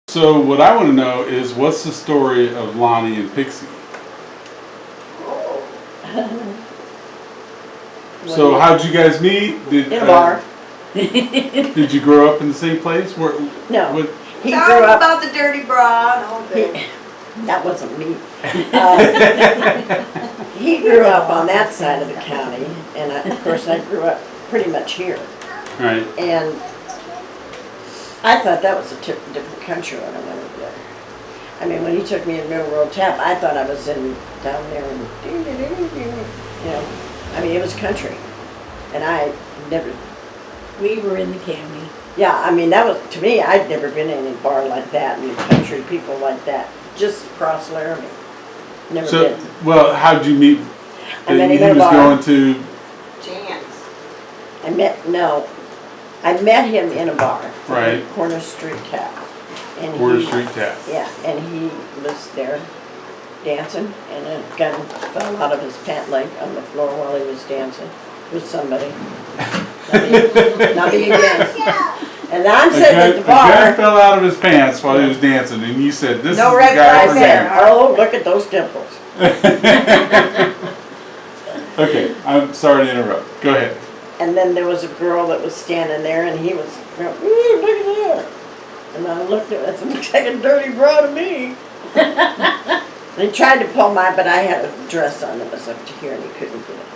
So what I want to know is, what's the story of Lonnie and Pixie? So how'd you guys meet? In a bar. Did you grow up in the same place? No. What? He Talk grew up. about the dirty bra and all that. That wasn't me. He grew up on that side of the county, and of course I grew up pretty much here. Right. And I thought that was a different country when I went over there. I mean, when he took me in Middle Road Tap, I thought I was down there in, you know, I mean, it was country. And I never. We were in the county. Yeah, I mean, that was, to me, I'd never been in a bar like that, and country people like that, just across Laramie. Never So, been. well, how'd you meet? I met He him in a was bar. going to. Jams. I met him in a bar. Right. Corner Street Tap. And Corner Street Tap. Yeah, and he was there dancing, and a gun fell out of his pant leg on the floor while he was dancing with somebody. Not me again. And I'm sitting at the A gun bar. fell out of his pants while he was dancing, and you said, "This No is red the guy flags for I me." said, oh, look at those dimples. Okay, I'm sorry to interrupt. Go ahead. And then there was a girl that was standing there, and he was, ooh, look at that. And I looked at it, I said, looks like a dirty bra to me. They tried to pull my, but I had a dress on that was up to here, and he couldn't get it.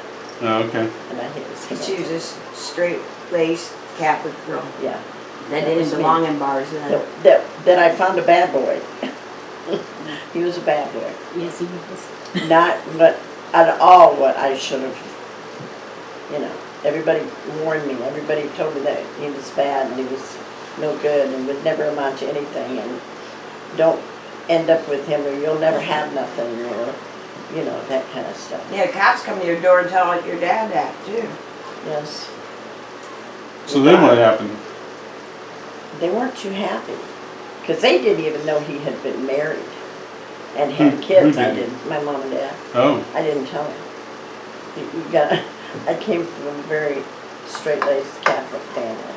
Oh, okay. And I hit his hand. She was a straight-laced Catholic girl. Yeah. That didn't was me. belong in bars then. That I found a bad boy. He was a bad boy. Yes, he was. Not what, at all what I should have, you know. Everybody warned me. Everybody told me that he was bad and he was no good and would never amount to anything, and don't end up with him or you'll never have nothing, or, you know, that kind of stuff. Yeah, cops come to your door and tell your dad that too. Yes. So then what happened? They weren't too happy because they didn't even know he had been married and had kids. Who I didn't? didn't. My mom and dad. Oh. I didn't tell him. You got. I came from a very straight-laced Catholic family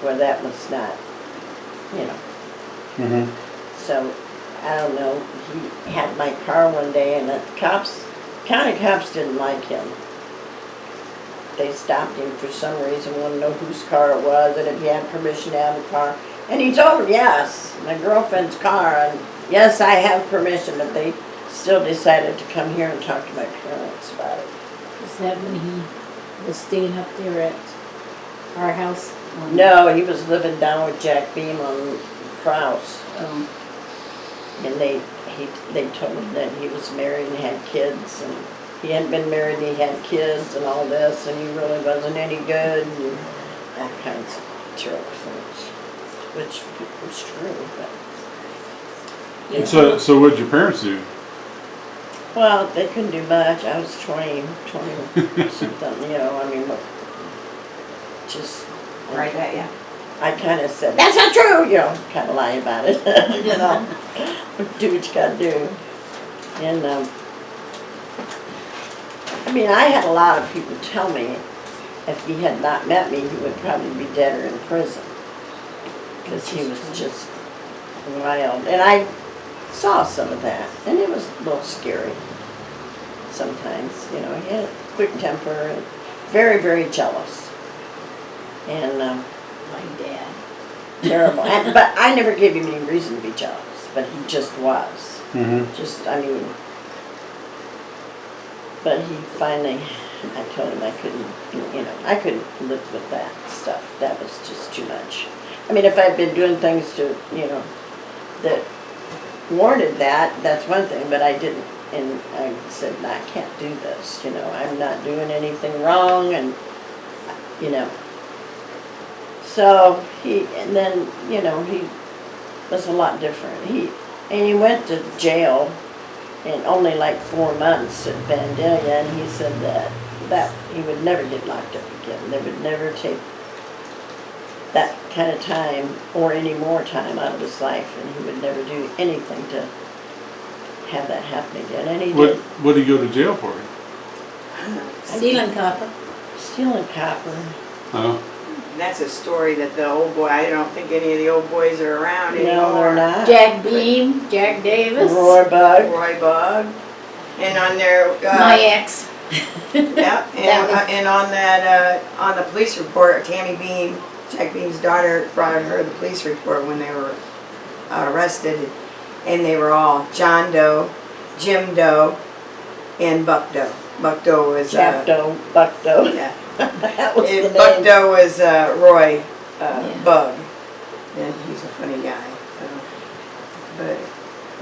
where that was not, you know. Mm-hmm. So I don't know. He had my car one day, and the county cops didn't like him. They stopped him for some reason, wanted to know whose car it was, and if he had permission to have the car. And he told them, yes, my girlfriend's car, and yes, I have permission, but they still decided to come here and talk to my parents about it. Is that when he was staying up there at our house? No, he was living down with Jack Beam on Krause. And they told him that he was married and had kids, and he hadn't been married and he had kids and all this, and he really wasn't any good, and all kinds of terrible things, which was true. But Yeah. So what'd your parents do? well, they couldn't do much. I was 20 something, you know. I mean, just Right at ya. I kind of said, that's not true, you know, kind of lie about it, you know, do what you gotta do. And, I mean, I had a lot of people tell me if he had not met me, he would probably be dead or in prison. Because he was just wild. And I saw some of that, and it was a little scary sometimes, you know. He had a quick temper and very, very jealous. And, My dad. terrible. But I never gave him any reason to be jealous, but he just was. Mm-hmm. Just, I mean, but he finally, I told him I couldn't, you know, I couldn't live with that stuff. That was just too much. I mean, if I'd been doing things to, you know, that warranted that, that's one thing, but I didn't. And I said, no, I can't do this, you know, I'm not doing anything wrong, and, you know. So and then, you know, he was a lot different. And he went to jail in only like 4 months at Vandalia, and he said that he would never get locked up again. They would never take that kind of time or any more time out of his life, and he would never do anything to have that happen again. And he did. What did he go to jail for? Stealing copper. Stealing copper. Oh. And that's a story that the old boy, I don't think any of the old boys are around anymore. No, they're not. Jack Beam, Jack Davis, Roy Bug. Roy Bug. And on their, my ex. yeah, and on that, on the police report, Tammy Beam, Jack Beam's daughter, brought her the police report when they were arrested. And they were all John Doe, Jim Doe, and Buck Doe. Buck Doe was Jack Doe, Buck Doe. yeah. That was the And Buck name. Doe was Roy Yeah. Bug, and he's a funny guy. So. But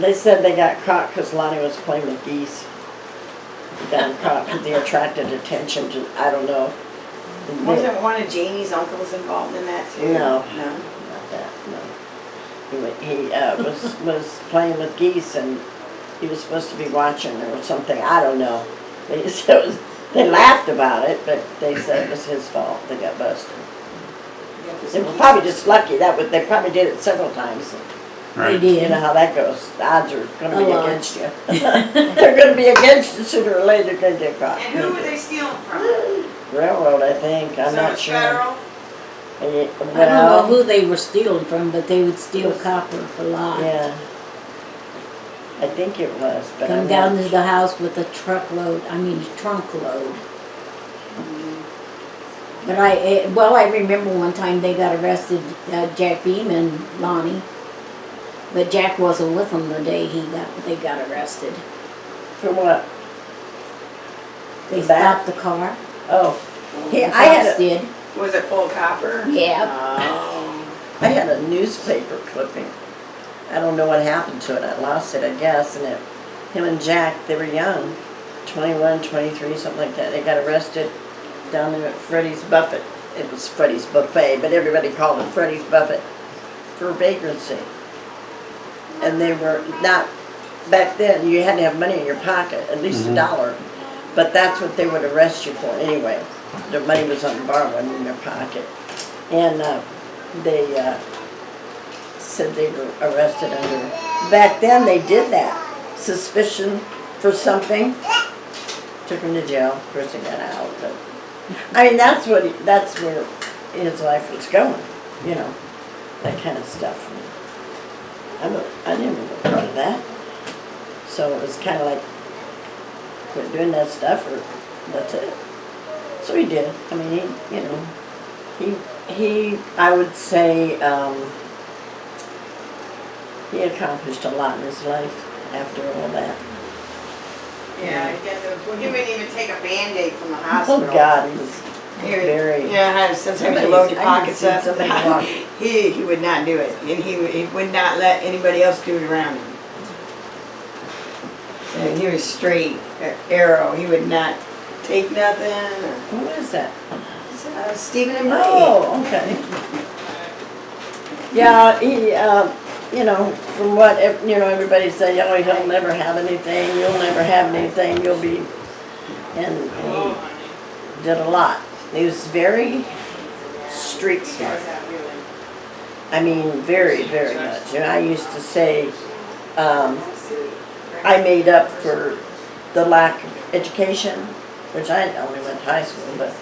They said they got caught because Lonnie was playing with geese. They got caught because they attracted attention to, I don't know. wasn't one of Janie's uncles involved in that too? No. No. Not that, no. He was playing with geese and he was supposed to be watching or something, I don't know. They said it was, they laughed about it, but they said it was his fault, they got busted. They were probably just lucky, they probably did it several times. They Right. You did. know how that goes, the odds are gonna be A lot. against you. They're gonna be against you sooner or later, they're gonna get caught. And who were they stealing from? Railroad, I think, I'm So not it's sure. federal? I don't know Well, who they were stealing from, but they would steal copper a lot. yeah. I think it was, but Come I'm down not to the house with a trunk load. But I remember one time they got arrested, Jack Beam and Lonnie. But Jack wasn't with them the day they got arrested. For what? They The back? stopped the car. Oh, The I had cops a, did. Was it full of copper? Yeah. Oh. I had a newspaper clipping. I don't know what happened to it. I lost it, I guess. And him and Jack, they were young, 21, 23, something like that. They got arrested down there at Freddy's Buffet. It was Freddy's Buffet, but everybody called it Freddy's Buffet for vagrancy. And they were not, back then you had to have money in your pocket, at least $1. But that's what they would arrest you for anyway. Their money was on borrowed in their pocket. And they said they were arrested under, back then they did that. Suspicion for something, took him to jail, of course he got out. But I mean, that's where his life was going, you know, that kind of stuff. I never was part of that. So it was kind of like, quit doing that stuff or that's it. So he did. I mean, he, you know, he I would say, he accomplished a lot in his life after all that. Yeah, he wouldn't even take a Band-Aid from the hospital. Oh God, he was He would- very. Yeah, sometimes Somebody- you load your I pockets can see up. somebody walk. He would not do it, and he would not let anybody else do it around him. And he was straight arrow. He would not take nothing. Who is that? Stephen and Marie. Oh, okay. Yeah, he, you know, from what, you know, everybody said, oh, he'll never have anything, you'll never have anything, you'll be, and he did a lot. He was very street smart. I mean, very, very much. And I used to say, I made up for the lack of education, which I only went to high school, but,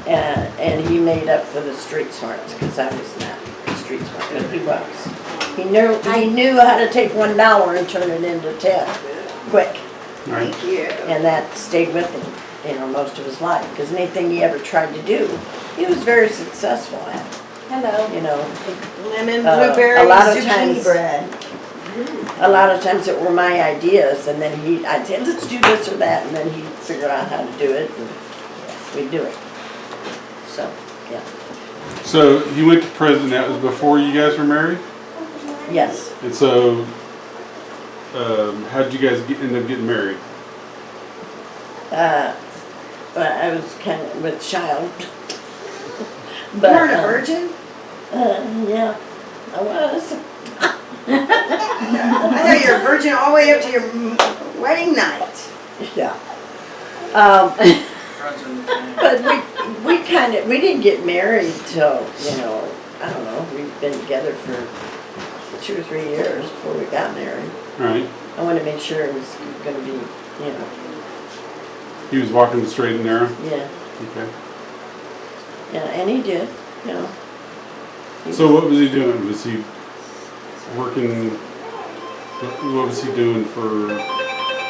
and he made up for the street smarts, because I was not street smart, but he was. He knew how to take $1 and turn it into 10, quick. Right. Thank you. And that stayed with him, you know, most of his life, because anything he ever tried to do, he was very successful at, Hello. you know. Lemon, a blueberry, lot of zucchini times- bread. A lot of times it were my ideas, and then I'd say, let's do this or that, and then he'd figure out how to do it, and we'd do it. So, yeah. So he went to prison. That was before you guys were married. Yes. And so, how did you guys end up getting married? But I was kind of with child. You weren't a uh, virgin? Yeah, I was. I thought you were a virgin all the way up to your wedding night. Yeah. But we didn't get married till, you know, I don't know, we've been together for 2 or 3 years before we got married. Right. I wanted to make sure it was gonna be, you know, He was walking the straight and narrow. yeah, Okay. yeah, and he did. you know. So what was he doing? Was he working? What was he doing for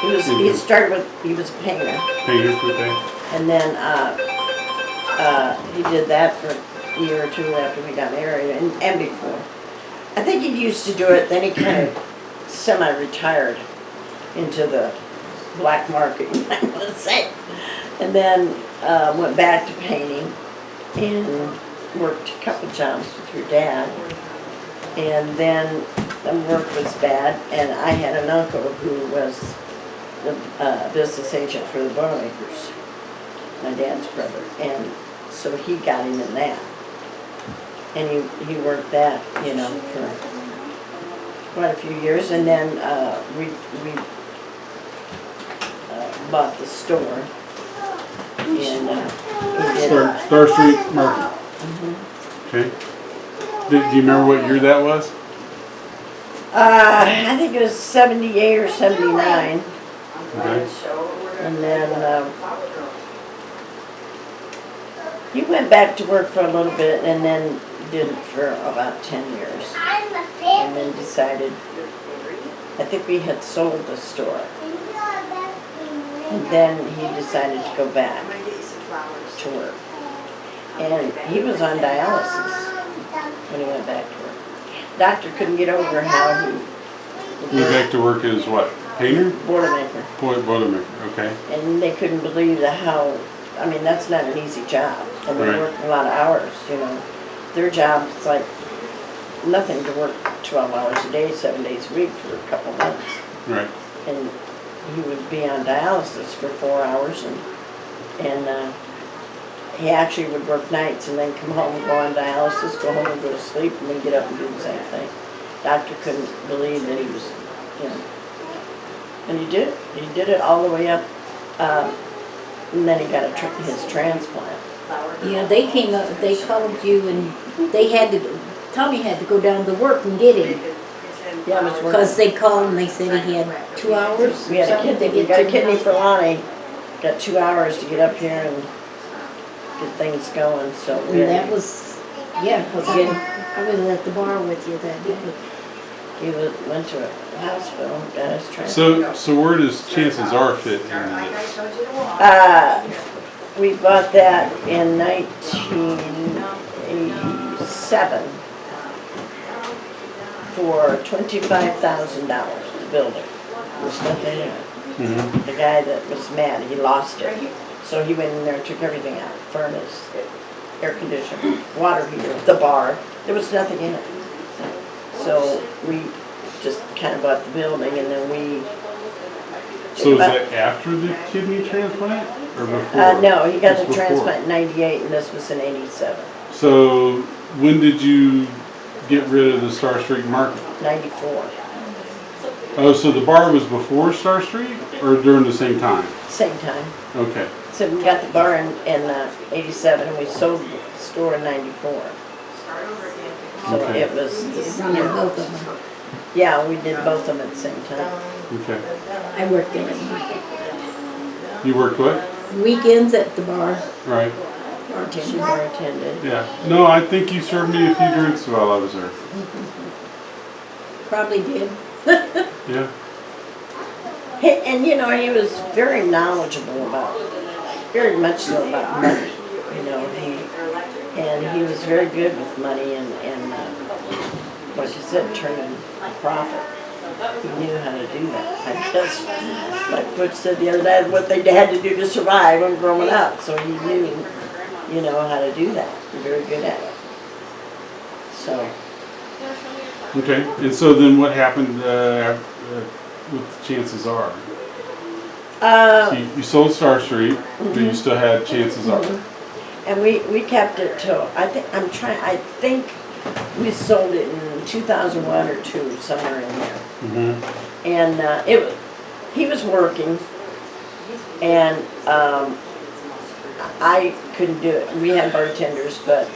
He started with, he was a painter, painters? Okay. and then he did that for a year or two after we got married, and before. I think he used to do it, then he kind of semi-retired into the black market, you might want to say. And then went back to painting and worked a couple jobs with your dad. And then the work was bad, and I had an uncle who was the business agent for the Bootleggers, my dad's brother, and so he got him in that. And he worked that, you know, for quite a few years, and then we bought the store, and he did Star Street Market. Okay. Do you remember what year that was? I think it was 78 or 79, Okay. and then he went back to work for a little bit, and then did it for about 10 years, and then decided, I think we had sold the store, and then he decided to go back to work, and he was on dialysis when he went back to work. Doctor couldn't get over how he Went back to work as what? Painter? Boilermaker, Boilermaker. Okay. and they couldn't believe how, I mean, that's not an easy job, and they Right. work a lot of hours, you know. Their job is like nothing to work 12 hours a day, 7 days a week for a couple months. Right. And he would be on dialysis for 4 hours, and he actually would work nights and then come home and go on dialysis, go home and go to sleep, and then get up and do the same thing. Doctor couldn't believe that he was, you know, and he did. He did it all the way up, and then he got his transplant. Yeah, they came up, they called you and they had to, Tommy had to go down to work and get him. Yeah, it was working. Because they called and they said he had 2 hours. We had a something to kidney, we get got a to kidney the for Lonnie. Got 2 hours to get up here and get things going, so we And had, that was, yeah, because I was at the bar with you that day. he went to a hospital, got his transplant. So where does Chances Are fit into this? We bought that in 1987 for $25,000 to build it. There was nothing in it. Mm-hmm. The guy that was mad, he lost it. So he went in there and took everything out. Furnace, air conditioner, water heater, the bar. There was nothing in it. So we just kind of bought the building, and then we... So is that after the kidney transplant or before? No, he got It's the before. transplant in 98, and this was in 87. So when did you get rid of the Star Street Market? 94. Oh, so the bar was before Star Street or during the same time? Same time. Okay. So we got the bar in 87, and we sold the store in 94. So Okay. it was, Running both of them. yeah, we did both of them at the same time. Okay. I worked there. You worked what? Weekends at the bar, Right. She bartended. Yeah. No, I think you served me a few drinks while I was there. probably did. Yeah. And you know, he was very knowledgeable about, very much so about money. You know, and he was very good with money and like you said, turning a profit. He knew how to do that. I guess, like Butch said the other day, what they had to do to survive when growing up. So he knew, you know, how to do that. Very good at it. So. Okay. And so then what happened with Chances Are? So you sold Star Street, but you still had Chances Are. And we kept it till, I think we sold it in 2001 or 2, somewhere in there. Mm-hmm. And he was working, and I couldn't do it. We had bartenders, but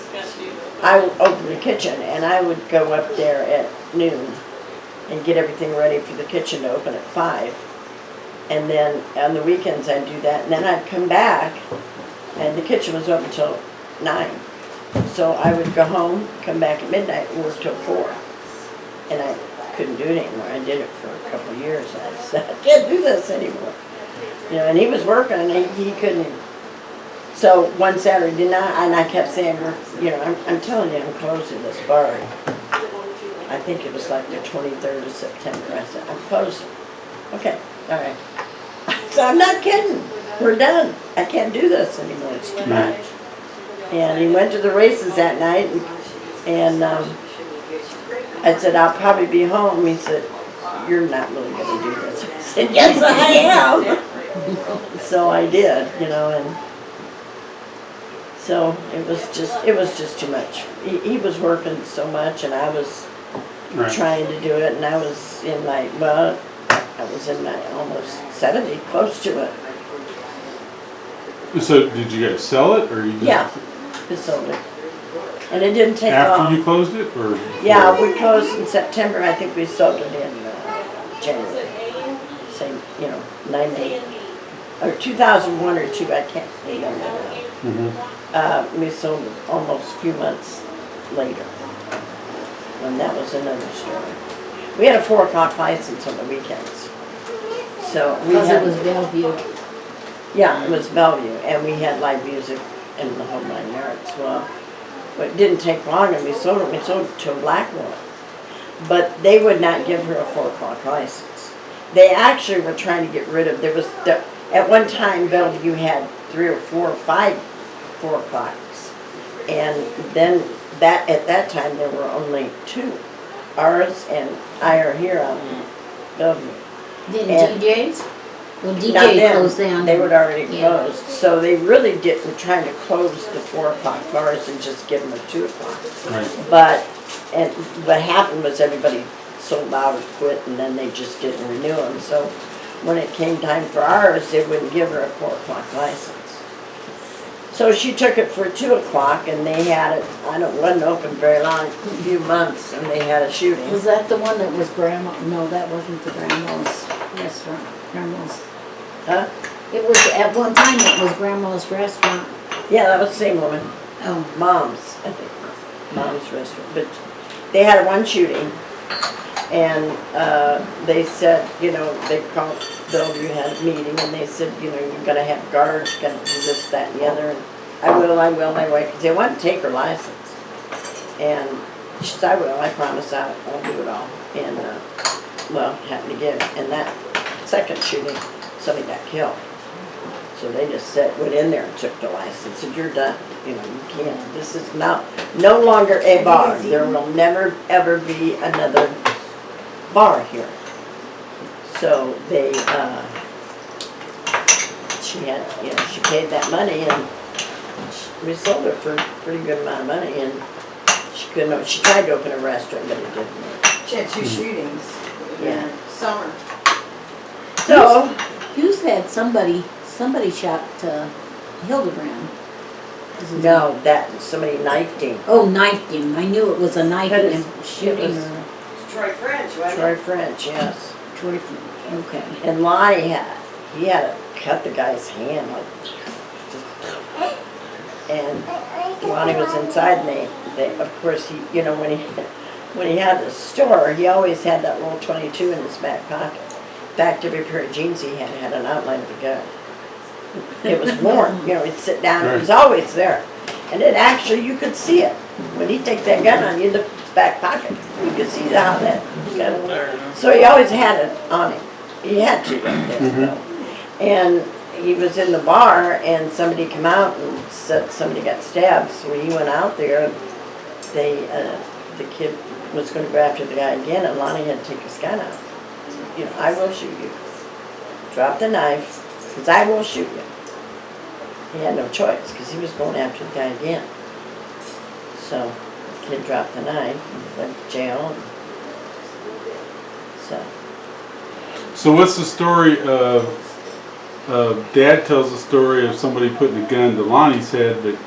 I opened the kitchen, and I would go up there at noon and get everything ready for the kitchen to open at 5. And then on the weekends I'd do that, and then I'd come back, and the kitchen was open till 9. So I would go home, come back at midnight, and work till 4. And I couldn't do it anymore. I did it for a couple of years. I said, I can't do this anymore. You know, and he was working, and he couldn't. So one Saturday night, and I kept saying, you know, I'm telling you, I'm closing this bar. I think it was like the 23rd of September. I said, I'm closing. Okay, all right. So I'm not kidding. We're done. I can't do this anymore. It's too much. And he went to the races that night, and I said, I'll probably be home. He said, you're not really going to do this. I said, yes, I am. So I did, you know, and so it was just too much. He was working so much, and I was trying to do it, and I was in my, well, I was in my almost 70, close to it. So did you guys sell it, or you just... Yeah, we sold it. And it didn't take long. After you closed it, or? Yeah, we closed in September. I think we sold it in January. Same, you know, 90, or 2001 or 2, I can't remember now. Mm-hmm. We sold it almost a few months later. And that was another story. We had a 4 o'clock license on the weekends. So we Because had, it was Bellevue. yeah, it was Bellevue, and we had live music in the whole 9 yards. Well, but it didn't take long, and we sold it. We sold it to a black woman. But they would not give her a 4 o'clock license. They actually were trying to get rid of, at one time Bellevue had 3 or 4 or 5 4 o'clocks. And then at that time there were only 2. Ours and I are here on Bellevue. Then DJs? Well, Not DJ them. closed down. They would already Yeah. closed. So they really were trying to close the 4 o'clock bars and just give them a 2 o'clock. Right. But, and what happened was everybody sold out or quit, and then they just didn't renew them. So when it came time for ours, they wouldn't give her a 4 o'clock license. So she took it for 2 o'clock, and they had it, wasn't open very long, a few months, and they had a shooting. Was that the one that was Grandma? No, that wasn't the Grandma's restaurant. Grandma's. Huh? It was, at one time it was Grandma's restaurant. Yeah, that was the same woman. Oh. Mom's, I think. Mom's restaurant. But they had one shooting, and they said, you know, they called Bellevue, had a meeting, and they said, you know, you've got to have guards, you've got to do this, that, and the other. And I will, anyway, because they wanted to take her license. And she said, I will, I promise I'll do it all. And, well, happened again. And that second shooting, somebody got killed. So they just went in there and took the license, said, you're done. You know, you can't, this is no longer a bar. There will never, ever be another bar here. So they, she had, you know, she paid that money, and we sold her for a pretty good amount of money, and she couldn't, she tried to open a restaurant, but it didn't work. She had 2 shootings. Yeah. Summer. So, Hughes had somebody shot Hildebrand. no, somebody knifed him. Oh, knifed him. I knew it was a knife But and shooting. it was Or Troy French, wasn't Troy it? French, yes. Troy. Okay. And Lonnie he had to cut the guy's hand, like, and Lonnie was inside, and they of course, he, you know, when he had the store, he always had that little 22 in his back pocket. In fact, every pair of jeans he had an outline of a gun. It was worn, you know, he'd sit down, it was always there. And then actually, you could see it. When he'd take that gun on, you look at his back pocket, you could see how that gun. So he always had it on him. He had to like this, though. And he was in the bar, and somebody came out and said somebody got stabbed. So he went out there, and the kid was going to go after the guy again, and Lonnie had to take his gun out. You know, I will shoot you. Drop the knife, because I will shoot you. He had no choice, because he was going after the guy again. So the kid dropped the knife, and went to jail. So what's the story of Dad tells a story of somebody putting a gun to Lonnie's head, but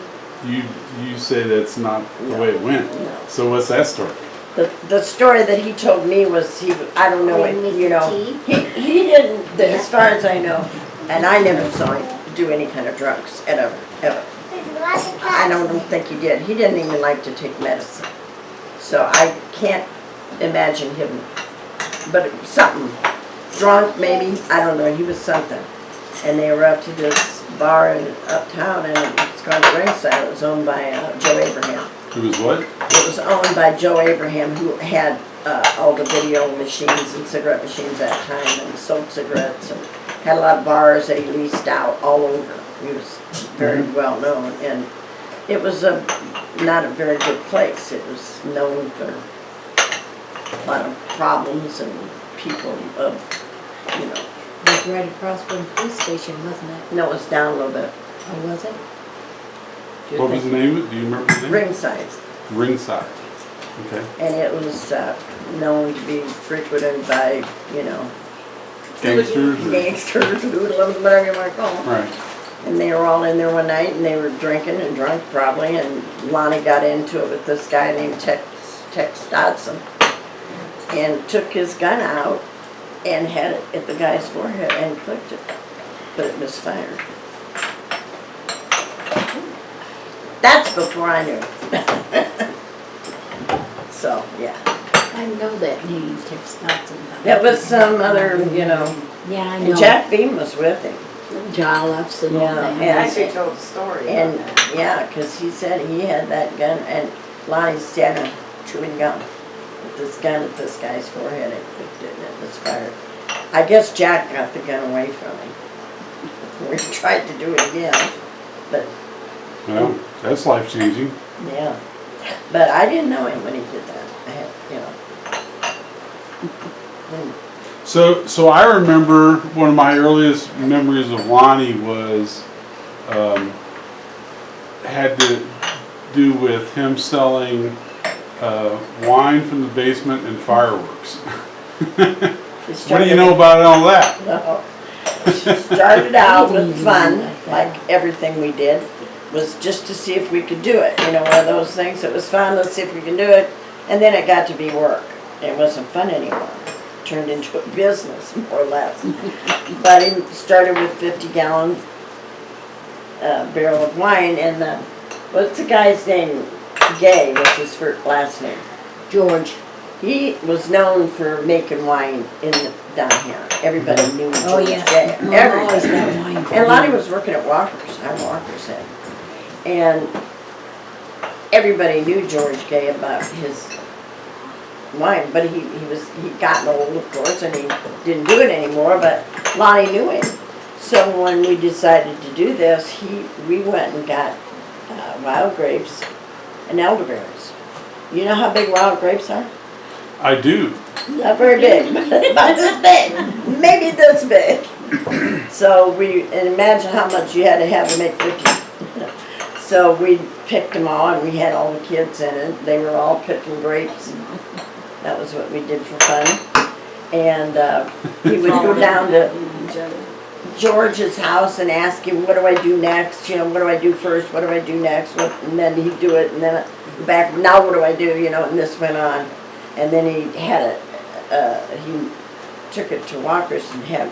you say that's not the way it went. No. So what's that story? The story that he told me was I don't know, you know, he didn't, as far as I know, and I never saw him do any kind of drugs, ever. I don't think he did. He didn't even like to take medicine. So I can't imagine him, but it was something. Drunk maybe, I don't know, he was something. And they were up to this bar in uptown, and it's called Ringside. It was owned by Joe Abraham. It was what? It was owned by Joe Abraham, who had all the video machines and cigarette machines at that time, and sold cigarettes, and had a lot of bars that he leased out all over. He was very well known, and it was not a very good place. It was known for a lot of problems and people of, you know. It was right across from the police station, wasn't it? No, it was down a little bit. Or was it? What was the name of it? Do you remember the name? Ringside. Ringside. Okay. And it was known to be frequented by, you know, Gangsters? Or? gangsters, hoodlums, whatever you want to call them. Right. And they were all in there one night, and they were drinking and drunk probably, and Lonnie got into it with this guy named Tex Dodson, and took his gun out and had it at the guy's forehead and clipped it, but it misfired. That's before I knew. So, yeah. I know that name, Tex Dodson. That was some other, you know, Yeah, I and know. Jack Beam was with him. Jolliffs and all Yeah, that. and- Actually told the story. And, about that. yeah, because he said he had that gun, and Lonnie's standing chewing gum with this gun at this guy's forehead and clipped it, and it misfired. I guess Jack got the gun away from him before he tried to do it again, but, Well, that's life changing. yeah. But I didn't know him when he did that. I had, you know. So I remember one of my earliest memories of Lonnie was had to do with him selling wine from the basement and fireworks. What do you know about all that? No. She started out with fun, like everything we did, was just to see if we could do it. You know, one of those things. It was fun, let's see if we can do it. And then it got to be work. It wasn't fun anymore. It turned into a business, more or less. But he started with 50-gallon barrel of wine, and what's the guy's name? Gay was his first last name. George. He was known for making wine down here. Everybody knew George Oh, yeah. Gay. Oh, Everybody. always got wine. And Lonnie was working at Walker's, I'm Walker's head. And everybody knew George Gay about his wine, but he'd gotten old, of course, and he didn't do it anymore, but Lonnie knew him. So when we decided to do this, we went and got wild grapes and elderberries. You know how big wild grapes are? I do. Not very big, but about this big, maybe this big. So and imagine how much you had to have to make 50. So we picked them all, and we had all the kids in it. They were all picking grapes. That was what we did for fun. And he would go down to George's house and ask him, what do I do next? You know, what do I do first? What do I do next? And then he'd do it, and then back, now what do I do? You know, and this went on. And then he had he took it to Walker's and had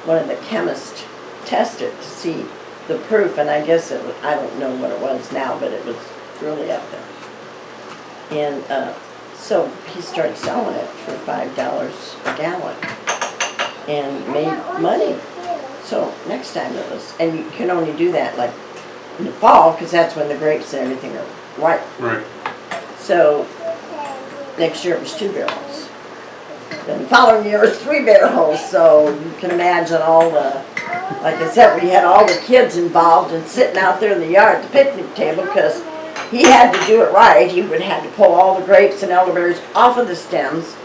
one of the chemists test it to see the proof. And I guess it was, I don't know what it was now, but it was really up there. And so he started selling it for $5 a gallon and made money. So next time it was, and you can only do that like in the fall, because that's when the grapes and everything are ripe. Right. So next year it was 2 barrels. Then the following year it was 3 barrels. So you can imagine all the, like I said, we had all the kids involved and sitting out there in the yard at the picnic table, because he had to do it right. He would have to pull all the grapes and elderberries off of the stems.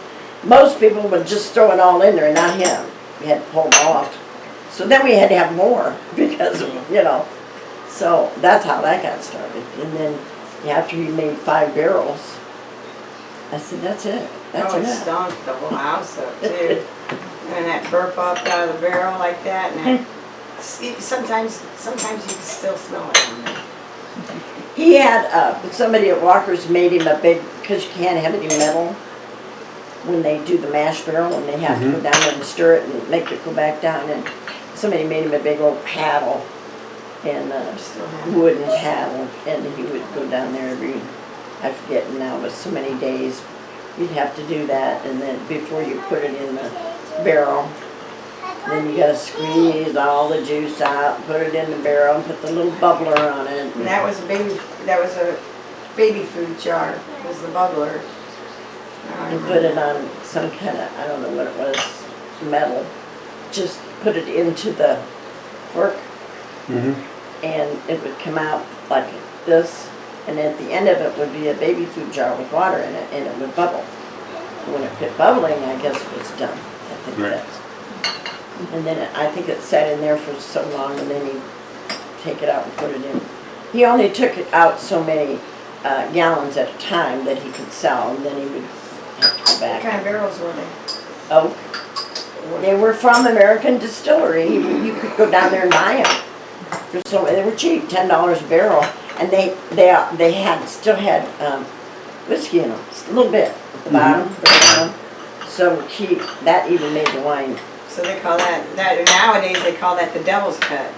Most people would just throw it all in there, not him. We had to pull them off. So then we had to have more because, you know, so that's how that got started. And then after he made 5 barrels, I said, that's it. That's it enough. stunk the whole house up too. And that burp up out of the barrel like that, and that, sometimes you can still smell it down there. He had, somebody at Walker's made him a big, because you can't have any metal when they do the mash barrel, and they have to go down there and stir it and make it go back down. And somebody made him a big old paddle, and Still have. wood and paddle, and he would go down there every, I forget now, but so many days. You'd have to do that, and then before you put it in the barrel, then you gotta squeeze all the juice out, put it in the barrel, and put the little bubbler on it. And that was a baby food jar, was the bubbler. And put it on some kind of, I don't know what it was, metal. Just put it into the cork, and it would come out like this. And at the end of it would be a baby food jar with water in it, and it would bubble. When it quit bubbling, I guess it was done. I think Right. that's. And then I think it sat in there for so long, and then he'd take it out and put it in. He only took it out so many gallons at a time that he could sell, and then he would have to go What back. kind of barrels were they? Oh, they were from American Distillery. You could go down there and buy them. They were cheap, $10 a barrel, and they still had whiskey in them, just a little bit at the bottom. So that even made the wine. So they call that nowadays they call that the devil's cut.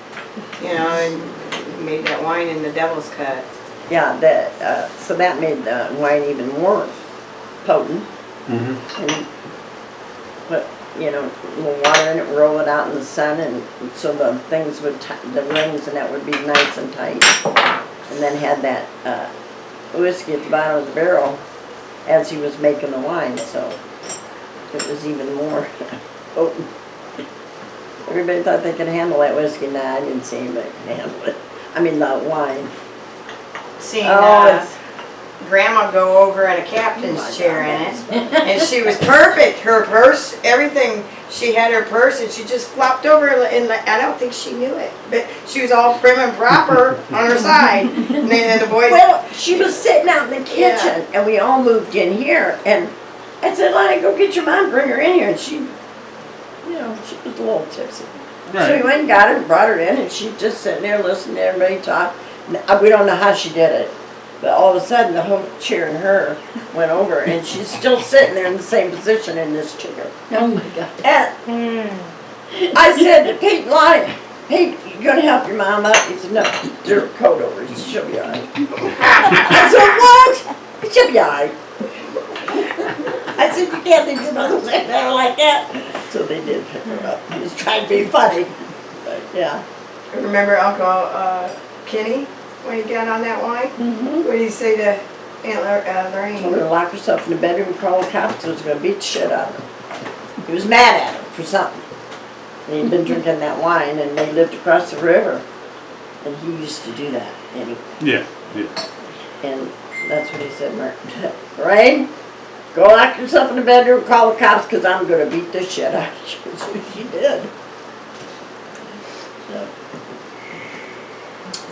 You know, and he made that wine in the devil's cut. Yeah, so that made the wine even more potent. And put, a little water in it, roll it out in the sun, and so the things would, the rings and that would be nice and tight. And then had that whiskey at the bottom of the barrel as he was making the wine, so it was even more potent. Everybody thought they could handle that whiskey. Nah, I didn't see anybody could handle it. I mean, the wine. Seeing it's- Grandma go over in a captain's Oh my chair God, in it, and she was perfect. Her purse, everything. She had her purse, and she just flopped over. And I don't think she knew it, but she was all prim and proper on her side. And then the boys. Well, she was sitting out in the kitchen, and we all moved in here, and I said, Lonnie, go get your mom, bring her in here, and she was a little tipsy. So we went and got her and brought her in, and she just sitting there listening to everybody talk. We don't know how she did it, but all of a sudden the whole chair and her went over, and she's still sitting there in the same position in this chair. Oh my God. And I said to Pete and Lonnie, Pete, you gonna help your mom up? He said, no, throw her coat over, she'll be all right. I said, what? She'll be all right. I said, you can't leave your mother sitting there like that. So they did pick her up. He was trying to be funny, but yeah. Remember Uncle Kenny when he got on that wine? What did he say to Aunt Lorraine? Told her to lock herself in the bedroom and call the cops. So was going to beat the shit out of her. He was mad at her for something. And he'd been drinking that wine, and they lived across the river. And he used to do that. And that's what he said, Lorraine, go lock yourself in the bedroom, call the cops, because I'm going to beat the shit out of you. That's what she did. So,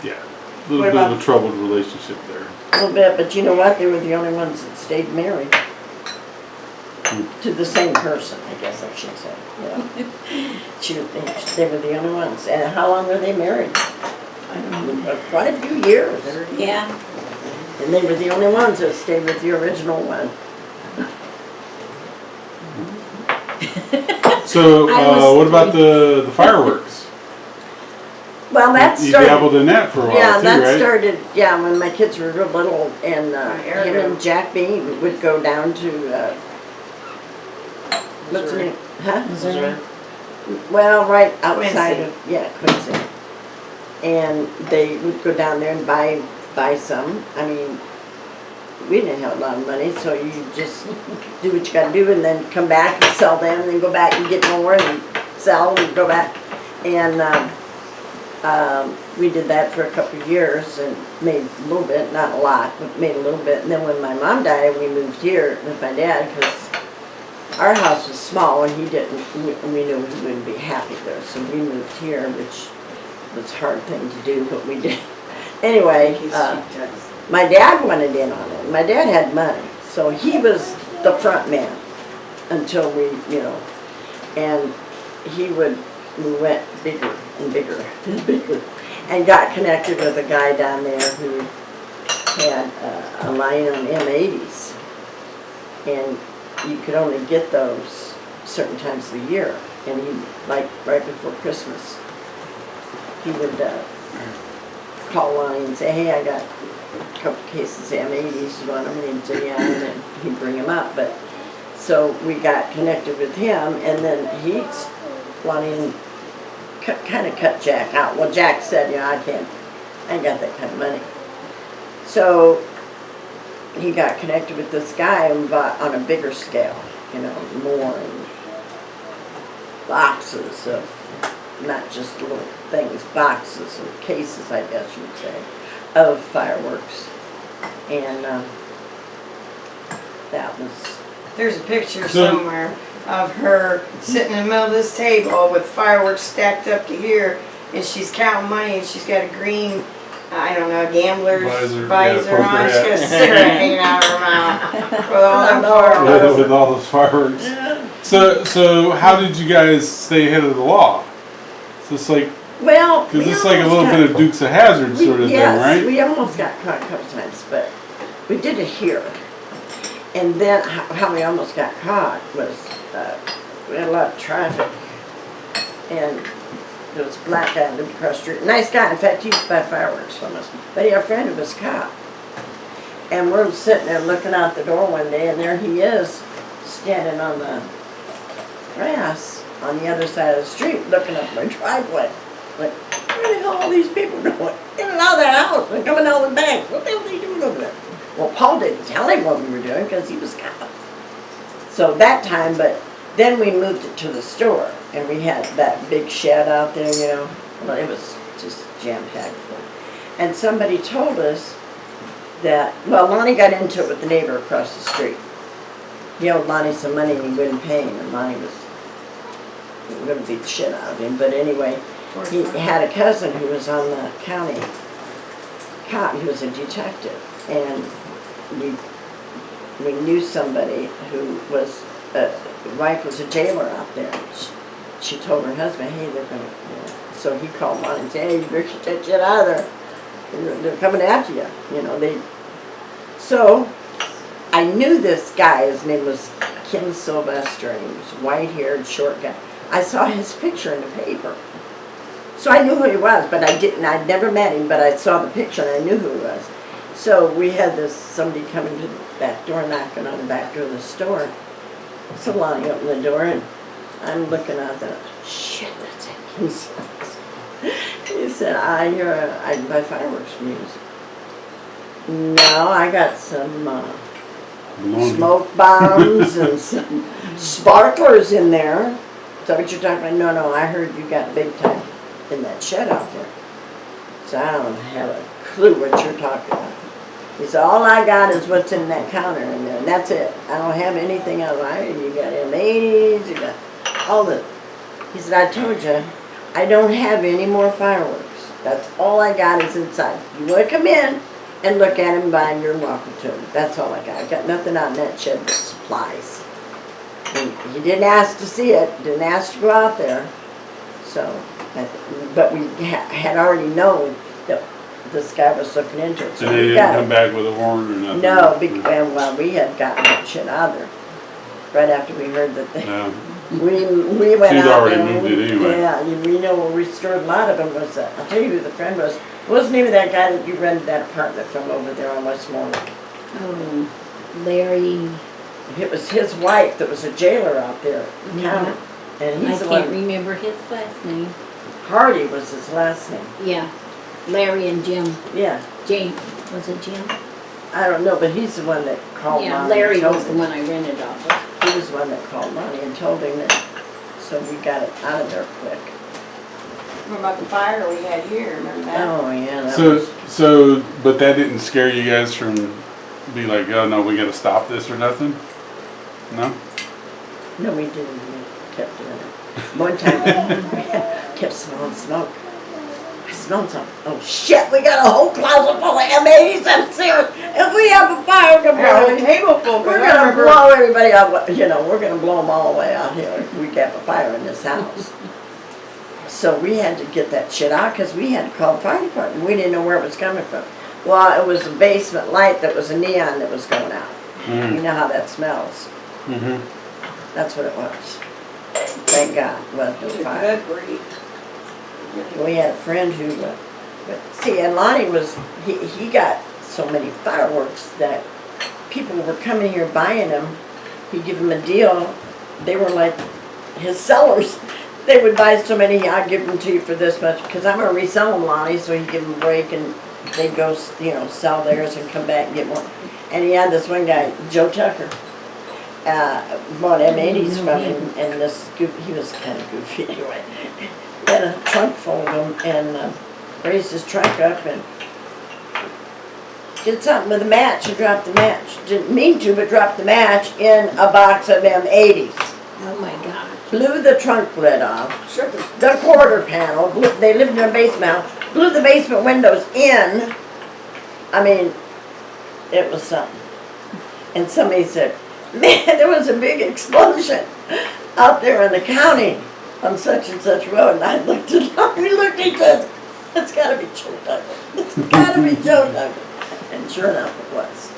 Yeah, a little bit of a troubled relationship there. a little bit, but you know what? They were the only ones that stayed married. To the same person, I guess I should say. Yeah. They were the only ones. And how long were they married? I don't know, quite a few years. Yeah. And they were the only ones that stayed with the original one. So, what about the fireworks? Well, that You started. dabbled in that for a while Yeah, too, that right? started, when my kids were real little, and him and Jack Bean would go down to, what's the name? Huh? Missouri. Well, right outside Quincy. of, Quincy. And they would go down there and buy some. I mean, we didn't have a lot of money, so you just do what you gotta do and then come back and sell them and then go back and get more and sell and go back. And we did that for a couple of years and made a little bit, not a lot, but made a little bit. And then when my mom died, we moved here with my dad because our house was small and we knew he wouldn't be happy there. So we moved here, which was a hard thing to do, but we did. Anyway, my dad wanted in on it. My dad had money, so he was the front man until we and we went bigger and bigger and bigger, and got connected with a guy down there who had a line on M80s, and you could only get those certain times of the year, and he, like right before Christmas, he would call Lonnie and say, hey, I got a couple cases of M80s, you want them? And he'd say, yeah, and then he'd bring them up. But so we got connected with him, and then Lonnie kind of cut Jack out. Well, Jack said, I ain't got that kind of money. So he got connected with this guy and bought on a bigger scale, more and boxes of, not just little things, boxes and cases, I guess you'd say, of fireworks. And that was... There's a picture somewhere of her sitting in the middle of this table with fireworks stacked up to here, and she's counting money, and she's got a green, I don't know, gambler's visor on. She's got a cigarette hanging out of her mouth with all them fireworks. With all those fireworks. Yeah. So how did you guys stay ahead of the law? So it's like, well, because it's like a little bit of Dukes of Hazzard sort of thing, right? We almost got caught a couple times, but we did it here. And then how we almost got caught was we had a lot of traffic, and there was a black guy lived across the street. Nice guy, in fact, he used to buy fireworks from us. But he had a friend who was a cop. And we're sitting there looking out the door one day, and there he is, standing on the grass on the other side of the street, looking up my driveway. Like, where the hell are all these people going? In and out of that house, and coming out with bags. What the hell are they doing over there? Well, Paul didn't tell him what we were doing because he was cop. So that time, but then we moved it to the store, and we had that big shed out there, Well, it was just jam-packed full. And somebody told us that, well, Lonnie got into it with the neighbor across the street. He owed Lonnie some money and he wouldn't pay him, and Lonnie was going to beat the shit out of him. But anyway, he had a cousin who was on the county cop. He was a detective, and we knew somebody who was, the wife was a jailer out there. She told her husband, hey, they're going to, so he called Lonnie and said, hey, you better get that shit out of there. They're coming after you, So I knew this guy. His name was Kim Sylvester, and he was white-haired, short guy. I saw his picture in the paper. So I knew who he was, but I'd never met him, but I saw the picture and I knew who he was. So we had somebody coming to the back door, knocking on the back door of the store. So Lonnie opened the door, and I'm looking out there. Shit, that's it. Kim Sylvester. He said, I buy fireworks from you. No, I got some smoke bombs and some sparklers in there. Is that what you're talking about? No, I heard you got big time in that shed out there. So I don't have a clue what you're talking about. He said, all I got is what's in that counter in there, and that's it. I don't have anything else. You got M80s, you got all the... He said, I told you, I don't have any more fireworks. That's all I got is inside. You want to come in and look at them, buy your welcome to them. That's all I got. I got nothing out in that shed but supplies. He didn't ask to see it, didn't ask to go out there. So, but we had already known that this guy was looking into it. So and they didn't come back with a warrant or nothing? No, well, we had gotten that shit out of there right after we heard that they... Yeah. We went She'd out already there. moved it anyway. Yeah, we know we restored a lot of them. I'll tell you who the friend was. What was the name of that guy that you rented that apartment from over there on Westmoreland? Larry. It was his wife that was a jailer out there in the county. And I he's the can't one. remember his last name. Hardy was his last name. Yeah, Larry and Jim. Yeah. Jane, was it Jim? I don't know, but he's the one that called Yeah, Lonnie. Larry and was the told him. one I rented off of. He was the one that called Lonnie and told him that. So we got it out of there quick. What about the fire we had here, remember that? Oh, yeah. That So, but that didn't scare you guys from be like, oh no, we gotta stop this or nothing? No? No, we didn't. We kept doing it. One time, we kept smelling smoke. I smelled something. Oh shit, we got a whole closet full of M80s. I'm serious. If we have a fire, we're Yeah, going a table full. we're gonna blow everybody out. We're gonna blow them all the way out here if we have a fire in this house. So we had to get that shit out because we had to call the fire department. We didn't know where it was coming from. Well, it was a basement light that was a neon that was going out. You know how that smells. Mm-hmm. That's what it was. Thank God. Well, no fire. Good breed. We had a friend who But see, and Lonnie he got so many fireworks that people were coming here buying them. He'd give them a deal. They were like his sellers. They would buy so many, I'll give them to you for this much, because I'm going to resell them, Lonnie, so he'd give them a break, and they'd go, sell theirs and come back and get more. And he had this one guy, Joe Tucker, bought M80s from him, and he was kind of goofy anyway. He had a trunk full of them, and raised his trunk up, and did something with the match, and dropped the match. Didn't mean to, but dropped the match in a box of M80s. Oh my God. Blew the trunk lid off. Sure. The quarter panel, they lived in a basement, blew the basement windows in. I mean, it was something. And somebody said, man, there was a big explosion out there in the county on such and such road. And I looked at him, we looked at each other. It's gotta be Joe Tucker. It's gotta be Joe Tucker. And sure enough, it was.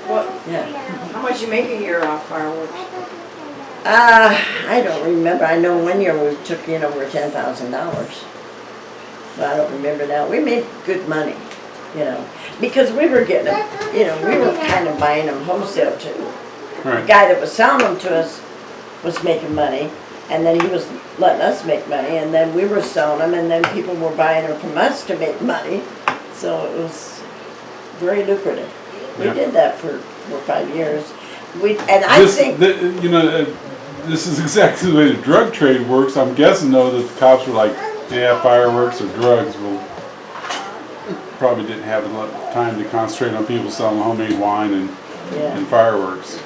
What? Yeah. How much you make a year off fireworks? I don't remember. I know one year we took in over $10,000. But I don't remember now. We made good money, because we were getting them, we were kind of buying them wholesale too. Right. The guy that was selling them to us was making money, and then he was letting us make money, and then we were selling them, and then people were buying them from us to make money. So it was very lucrative. We did that for 4 or 5 years. This is exactly the way the drug trade works. I'm guessing though that the cops were like, yeah, fireworks or drugs. Well, probably didn't have enough time to concentrate on people selling homemade wine and fireworks.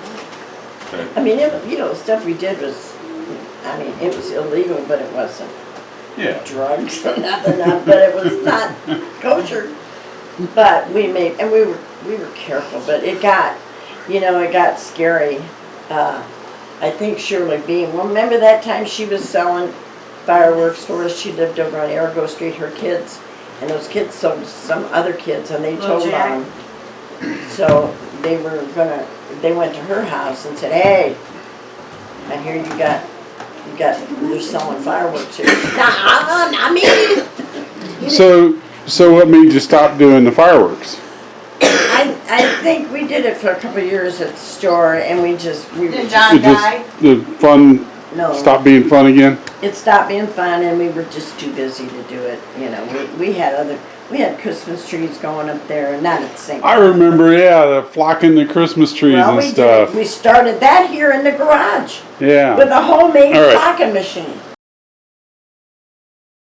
Okay. I mean, stuff we did was, it was illegal, but it wasn't drugs or nothing, but it was not kosher. But we were careful, but it got scary. I think Shirley Beam, remember that time she was selling fireworks for us? She lived over on Arago Street, her kids, and those kids sold to some other kids, and they told on them. So they went to her house and said, hey, I hear you're selling fireworks here. Nah, me. So what made you stop doing the fireworks? I think we did it for a couple of years at the store, and Did John die? The fun stopped being fun again? It stopped being fun, and we were just too busy to do it. We had Christmas trees going up there, and not at the same time. I remember, the flocking the Christmas trees and stuff. We started that here in the garage. Yeah. With a homemade flocking machine.